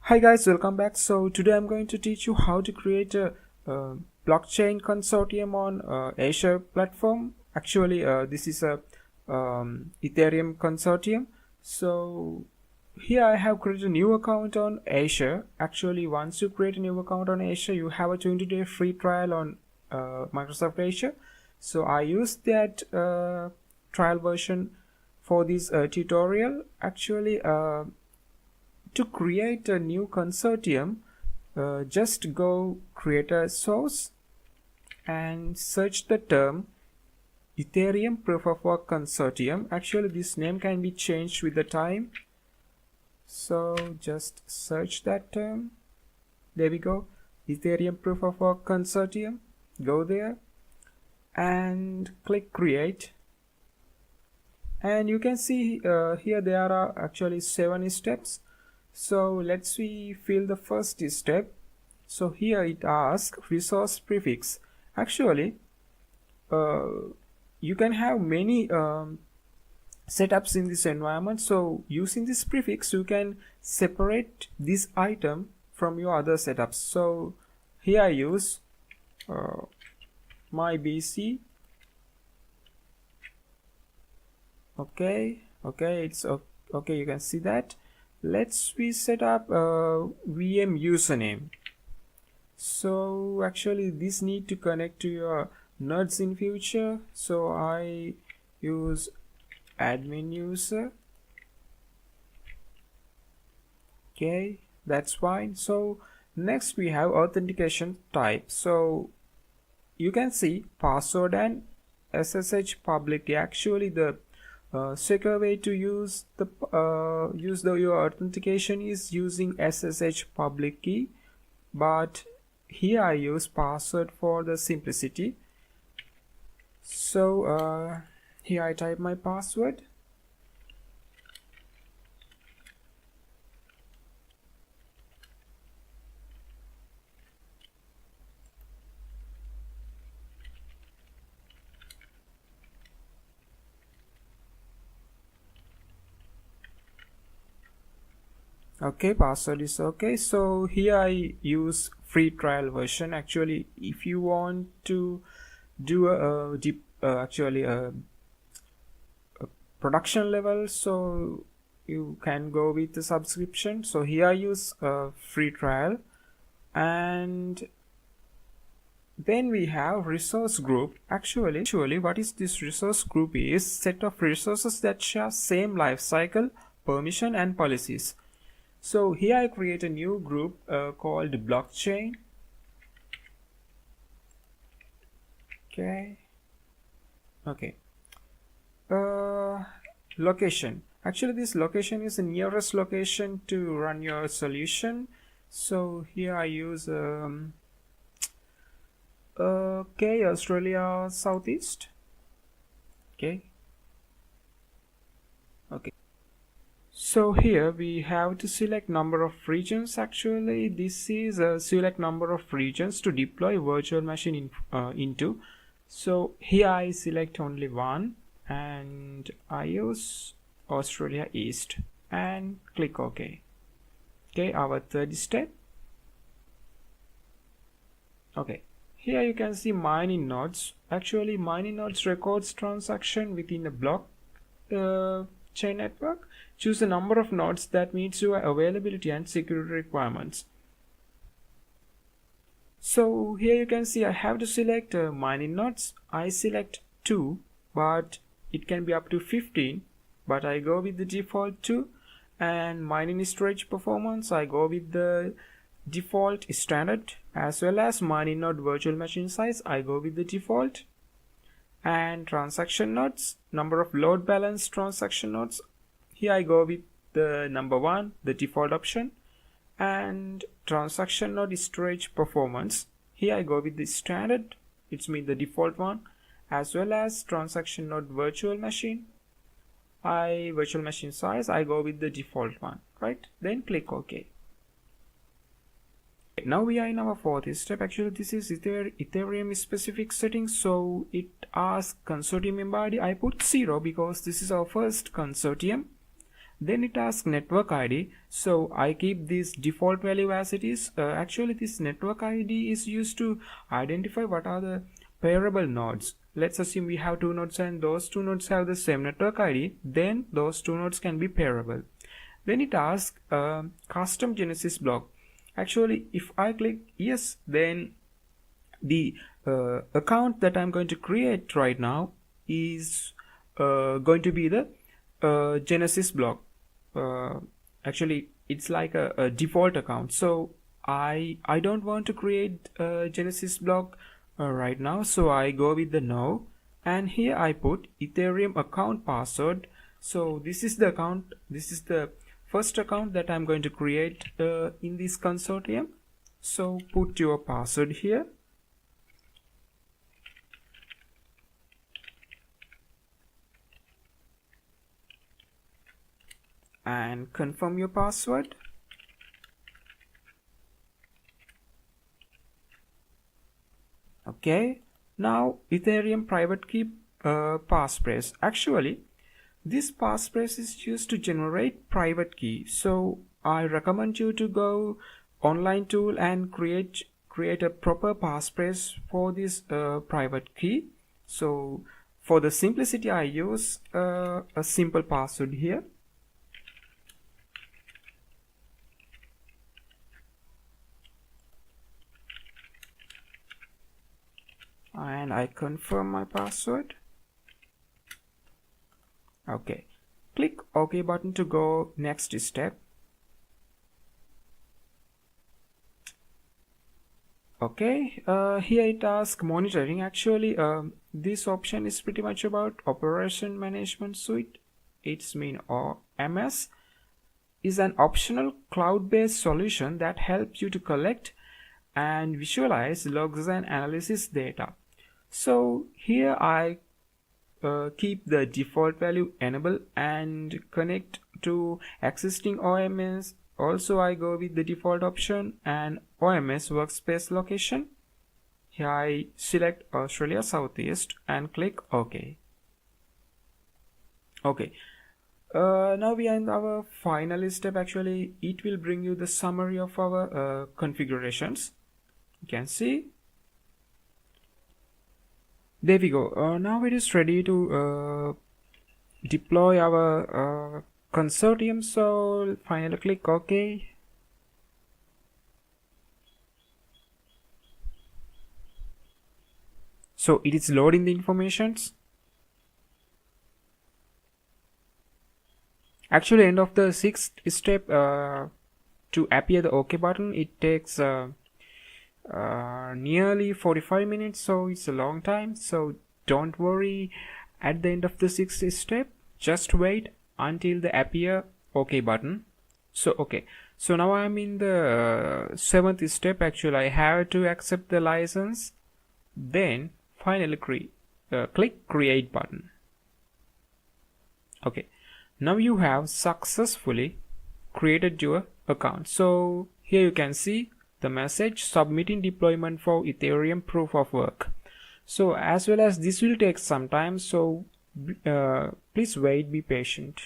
Hi guys, welcome back. So today I'm going to teach you how to create a blockchain consortium on Azure platform. Actually, this is a Ethereum Consortium. So here I have created a new account on Azure. Actually, once you create a new account on Azure, you have a 20-day free trial on Microsoft Azure. So I used that trial version for this tutorial. Actually, to create a new consortium, just go create a source and search the term Ethereum Proof of Work Consortium. Actually, this name can be changed with the time. So just search that term. There we go. Ethereum Proof of Work Consortium. Go there and click create. And you can see here there are actually 7 steps. So let's fill the first step. So here it asks resource prefix. Actually, you can have many setups in this environment. So using this prefix, you can separate this item from your other setups. So here I use my BC. Okay, it's okay. You can see that. Let's set up a VM username. So actually this need to connect to your nodes in future. So I use admin user. Okay, that's fine. So next we have authentication type. So you can see password and SSH public key. Actually the secure way to use your authentication is using SSH public key, but here I use password for the simplicity. So here I type my password. Okay, password is okay. So here I use free trial version. Actually, if you want to do a production level, so you can go with the subscription. So here I use a free trial, and then we have resource group. Actually what is this resource group is set of resources that share same life cycle, permission and policies. So here I create a new group called blockchain. Okay. Location. Actually this location is the nearest location to run your solution. So here I use Australia Southeast. Okay. So here we have to select number of regions. Actually this is a select number of regions to deploy virtual machine into. So here I select only one and I use Australia East and click OK. Okay, our third step. Okay, here you can see mining nodes. Actually mining nodes records transaction within a block chain network. Choose the number of nodes that meets your availability and security requirements. So here you can see I have to select mining nodes. I select 2, but it can be up to 15, but I go with the default 2. And mining storage performance, I go with the default standard, as well as mining node virtual machine size, I go with the default. And transaction nodes, number of load balance transaction nodes, here I go with the number 1, the default option. And transaction node storage performance, here I go with the standard, it's mean the default one, as well as transaction node virtual machine, virtual machine size, I go with the default one, right? Then click OK. Now we are in our fourth step. Actually this is Ethereum specific settings. So it asks consortium member ID. I put 0 because this is our first consortium. Then it asks network ID, so I keep this default value as it is. Actually this network ID is used to identify what are the pairable nodes. Let's assume we have two nodes and those two nodes have the same network ID, then those two nodes can be pairable. Then it asks custom Genesis block. Actually if I click yes, then the account that I'm going to create right now is going to be the Genesis block. Actually it's like a default account, so I don't want to create a Genesis block right now, so I go with the no, and here I put Ethereum account password. So this is the account, this is the first account that I'm going to create in this consortium. So put your password here. And confirm your password. Okay, now Ethereum private key passphrase. Actually this passphrase is used to generate private key, so I recommend you to go online tool and create a proper passphrase for this private key. So for the simplicity I use a simple password here. And I confirm my password. Okay, click OK button to go next step. Okay, here it asks monitoring. Actually this option is pretty much about operation management suite. It's mean OMS is an optional cloud-based solution that helps you to collect and visualize logs and analysis data. So here I keep the default value enable and connect to existing OMS. Also I go with the default option and OMS workspace location. Here I select Australia Southeast and click OK. Okay, now we are in our final step. Actually it will bring you the summary of our configurations. You can see there we go. Now it is ready to deploy our consortium, so finally click OK. So it is loading the informations. Actually end of the sixth step to appear the OK button, it takes nearly 45 minutes, so it's a long time. So don't worry, at the end of the sixth step just wait until the appear OK button. So okay, so now I'm in the seventh step. Actually I have to accept the license, then finally click create button. Okay, now you have successfully created your account. So here you can see the message submitting deployment for Ethereum proof of work. So as well as this will take some time, so please wait, be patient.